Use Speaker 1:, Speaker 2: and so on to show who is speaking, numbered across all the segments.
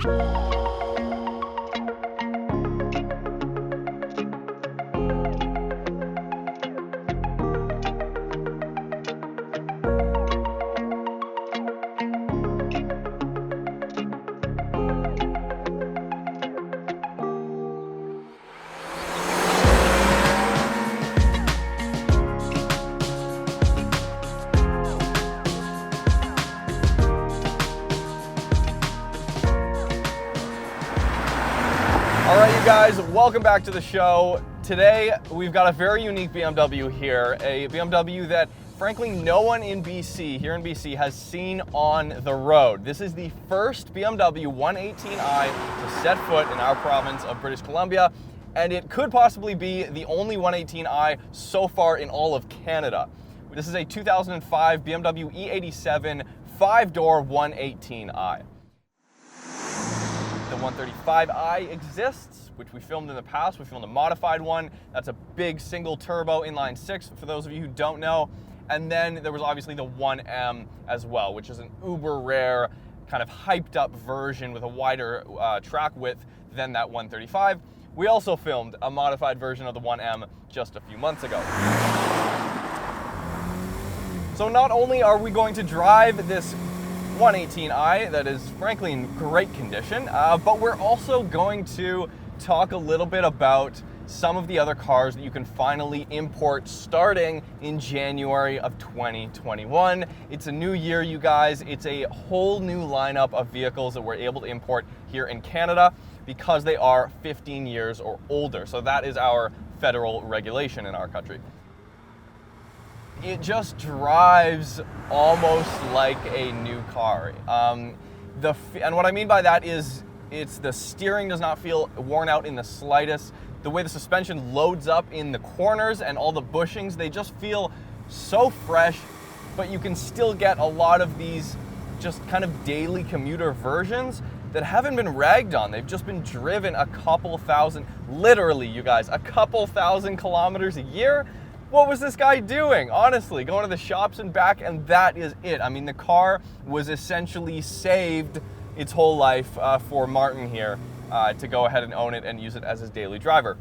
Speaker 1: All right, you guys, welcome back to the show. Today, we've got a very unique BMW here, a BMW that, frankly, no one in BC, here in BC, has seen on the road. This is the first BMW 118i to set foot in our province of British Columbia, and it could possibly be the only 118i so far in all of Canada. This is a 2005 BMW E87 5-door 118i. The 135i exists, which we filmed in the past. We filmed a modified one. That's a big single turbo inline six, for those of you who don't know. And then there was obviously the 1M as well, which is an uber rare, kind of hyped up version with a wider track width than that 135. We also filmed a modified version of the 1M just a few months ago. So not only are we going to drive this 118i that is frankly in great condition, but we're also going to talk a little bit about some of the other cars that you can finally import starting in January of 2021. It's a new year, you guys. It's a whole new lineup of vehicles that we're able to import here in Canada because they are 15 years or older. So that is our federal regulation in our country. It just drives almost like a new car. And what I mean by that is the steering does not feel worn out in the slightest. The way the suspension loads up in the corners and all the bushings, they just feel so fresh, but you can still get a lot of these just kind of daily commuter versions that haven't been ragged on. They've just been driven a couple thousand, literally, you guys, a couple thousand kilometers a year. What was this guy doing? Honestly, going to the shops and back, and that is it. I mean, the car was essentially saved its whole life for Martin here to go ahead and own it and use it as his daily driver.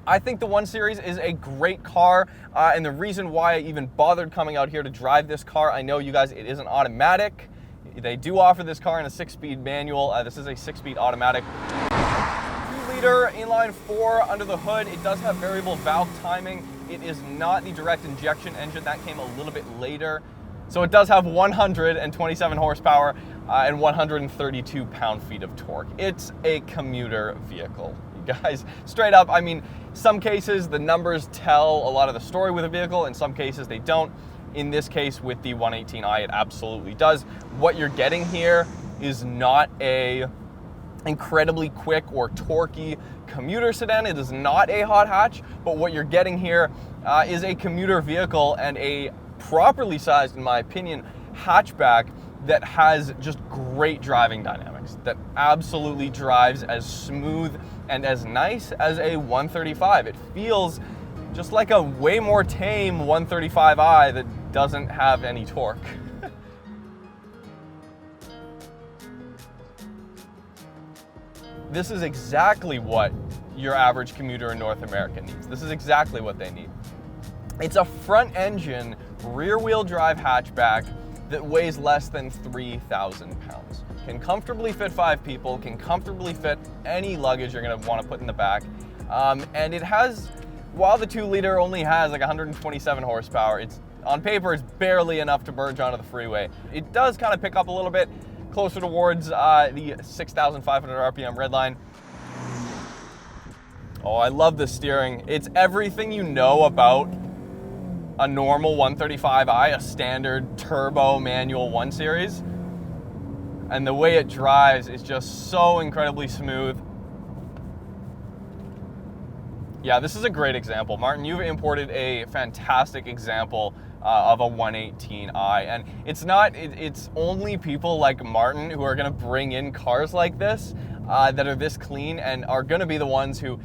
Speaker 1: I think the 1 Series is a great car, and the reason why I even bothered coming out here to drive this car, I know you guys, it is an automatic. They do offer this car in a 6-speed manual. This is a 6-speed automatic. 2-liter inline 4 under the hood. It does have variable valve timing. It is not the direct injection engine. That came a little bit later. So it does have 127 horsepower and 132 pound-feet of torque. It's a commuter vehicle, you guys. Straight up, I mean, some cases the numbers tell a lot of the story with a vehicle, in some cases they don't. In this case with the 118i, it absolutely does. What you're getting here is not a incredibly quick or torquey commuter sedan. It is not a hot hatch, but what you're getting here is a commuter vehicle and a properly sized, in my opinion, hatchback that has just great driving dynamics, that absolutely drives as smooth and as nice as a 135. It feels just like a way more tame 135i that doesn't have any torque. This is exactly what your average commuter in North America needs. This is exactly what they need. It's a front engine, rear wheel drive hatchback that weighs less than 3,000 pounds. Can comfortably fit 5 people, can comfortably fit any luggage you're gonna wanna put in the back. And it has, while the 2-liter only has like 127 horsepower, it's on paper, it's barely enough to merge onto the freeway. It does kind of pick up a little bit closer towards the 6,500 RPM redline. Oh, I love the steering. It's everything you know about a normal 135i, a standard turbo manual 1 Series. And the way it drives is just so incredibly smooth. Yeah, this is a great example. Martin, you've imported a fantastic example of a 118i, and it's only people like Martin who are gonna bring in cars like this that are this clean and are gonna be the ones who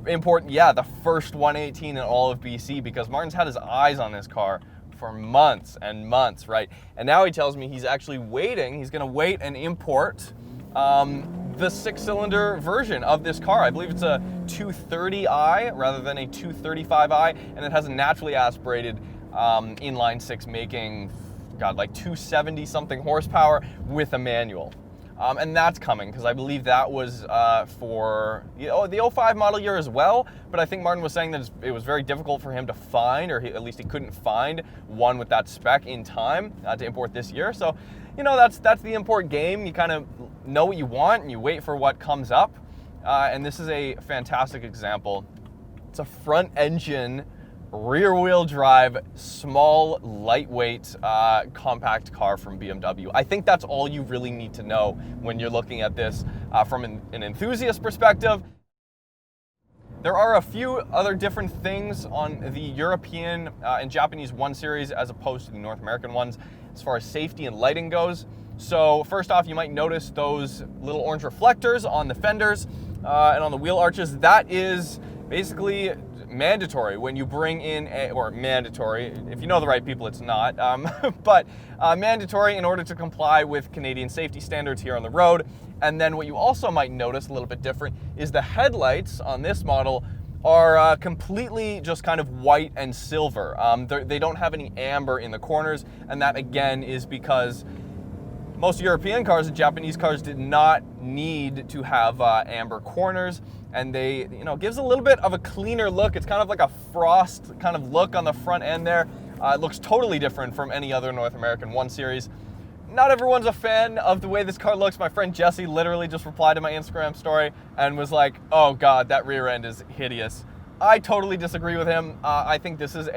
Speaker 1: import, the first 118 in all of BC, because Martin's had his eyes on this car for months and months, right? And now he tells me he's actually waiting, he's gonna wait and import the 6-cylinder version of this car. I believe it's a 230i rather than a 235i, and it has a naturally aspirated inline six, making, God, like 270 something horsepower with a manual. And that's coming, because I believe that was for the 05 model year as well, but I think Martin was saying that it was very difficult for him to find, or at least he couldn't find one with that spec in time to import this year. So, you know, that's the import game. You kind of know what you want and you wait for what comes up. And this is a fantastic example. It's a front engine, rear-wheel drive, small, lightweight, compact car from BMW. I think that's all you really need to know when you're looking at this from an enthusiast perspective. There are a few other different things on the European and Japanese 1 Series as opposed to the North American ones as far as safety and lighting goes. So first off, you might notice those little orange reflectors on the fenders and on the wheel arches. That is basically mandatory when you bring in or mandatory, if you know the right people, it's not, but mandatory in order to comply with Canadian safety standards here on the road. And then what you also might notice a little bit different is the headlights on this model are completely just kind of white and silver. They don't have any amber in the corners, and that again is because most European cars and Japanese cars did not need to have amber corners, and they, you know, gives a little bit of a cleaner look. It's kind of like a frost kind of look on the front end there. It looks totally different from any other North American 1 Series. Not everyone's a fan of the way this car looks. My friend Jesse literally just replied to my Instagram story and was like, oh God, that rear end is hideous. I totally disagree with him. I think this is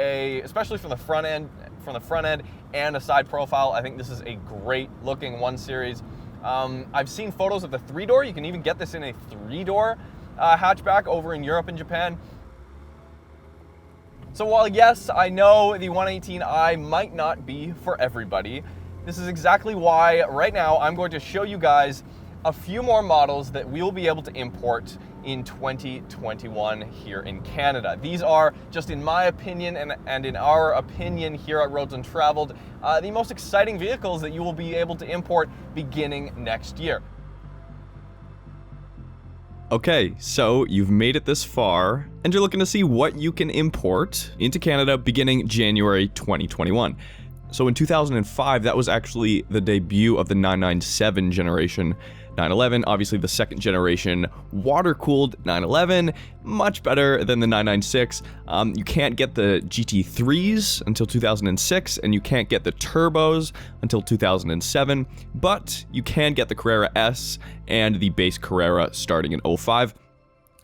Speaker 1: especially from the front end and a side profile, I think this is a great looking 1 Series. I've seen photos of the 3-door. You can even get this in a 3-door hatchback over in Europe and Japan. So while yes, I know the 118i might not be for everybody, this is exactly why right now I'm going to show you guys a few more models that we will be able to import in 2021 here in Canada. These are, just in my opinion and in our opinion here at Roads Untraveled, the most exciting vehicles that you will be able to import beginning next year.
Speaker 2: Okay, so you've made it this far, and you're looking to see what you can import into Canada beginning January 2021. So in 2005, that was actually the debut of the 997 generation 911, obviously the second generation water-cooled 911, much better than the 996. You can't get the GT3s until 2006, and you can't get the turbos until 2007, but you can get the Carrera S and the base Carrera starting in 05.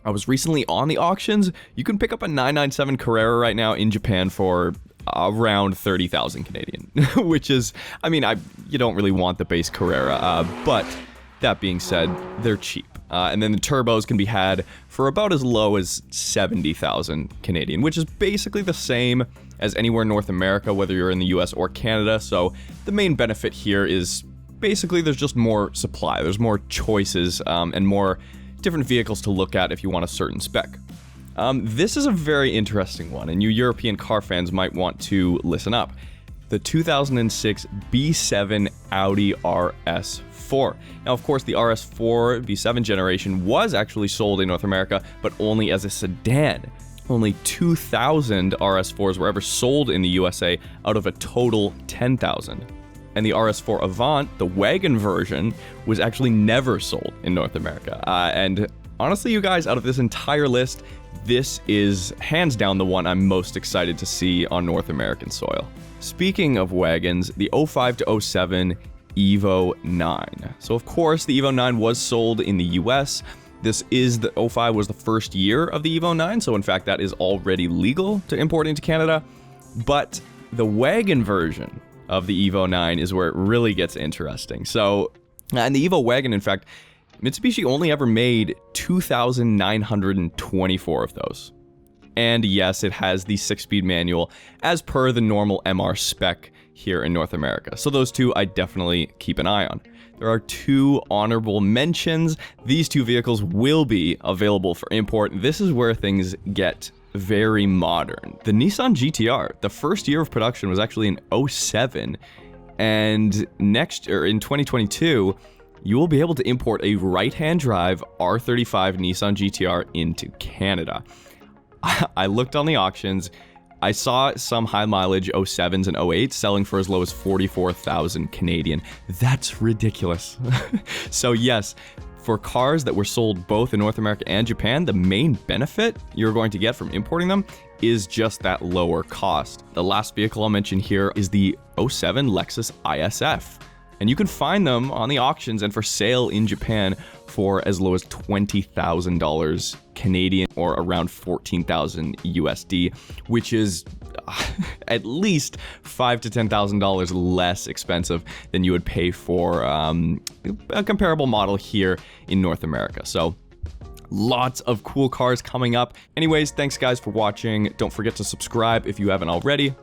Speaker 2: I was recently on the auctions. You can pick up a 997 Carrera right now in Japan for around 30,000 Canadian, which is, I mean, you don't really want the base Carrera, but that being said, they're cheap. And then the turbos can be had for about as low as 70,000 Canadian, which is basically the same as anywhere in North America, whether you're in the US or Canada. So the main benefit here is basically there's just more supply. There's more choices and more different vehicles to look at if you want a certain spec. This is a very interesting one, and you European car fans might want to listen up. The 2006 B7 Audi RS4. Now, of course, the RS4 B7 generation was actually sold in North America, but only as a sedan. Only 2,000 RS4s were ever sold in the USA out of a total 10,000. And the RS4 Avant, the wagon version, was actually never sold in North America. And honestly, you guys, out of this entire list, this is hands down the one I'm most excited to see on North American soil. Speaking of wagons, the 05 to 07 Evo 9. So of course, the Evo 9 was sold in the US. The 05 was the first year of the Evo 9, so in fact that is already legal to import into Canada. But the wagon version of the Evo 9 is where it really gets interesting. So, and the Evo wagon, in fact, Mitsubishi only ever made 2,924 of those. And yes, it has the 6-speed manual as per the normal MR spec here in North America. So those two I definitely keep an eye on. There are two honorable mentions. These two vehicles will be available for import. This is where things get very modern. The Nissan GT-R, the first year of production was actually in 07, and in 2022, you will be able to import a right-hand drive R35 Nissan GTR into Canada. I looked on the auctions. I saw some high mileage 07s and 08s selling for as low as 44,000 Canadian. That's ridiculous. So yes, for cars that were sold both in North America and Japan, the main benefit you're going to get from importing them is just that lower cost. The last vehicle I'll mention here is the 07 Lexus ISF. And you can find them on the auctions and for sale in Japan for as low as $20,000 Canadian or around 14,000 USD, which is at least $5,000 to $10,000 less expensive than you would pay for a comparable model here in North America. So lots of cool cars coming up. Anyways, thanks guys for watching. Don't forget to subscribe if you haven't already.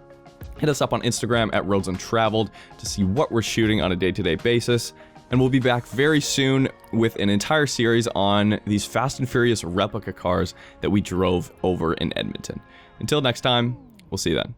Speaker 2: Hit us up on Instagram at Roads Untraveled to see what we're shooting on a day-to-day basis. And we'll be back very soon with an entire series on these Fast and Furious replica cars that we drove over in Edmonton. Until next time, we'll see you then.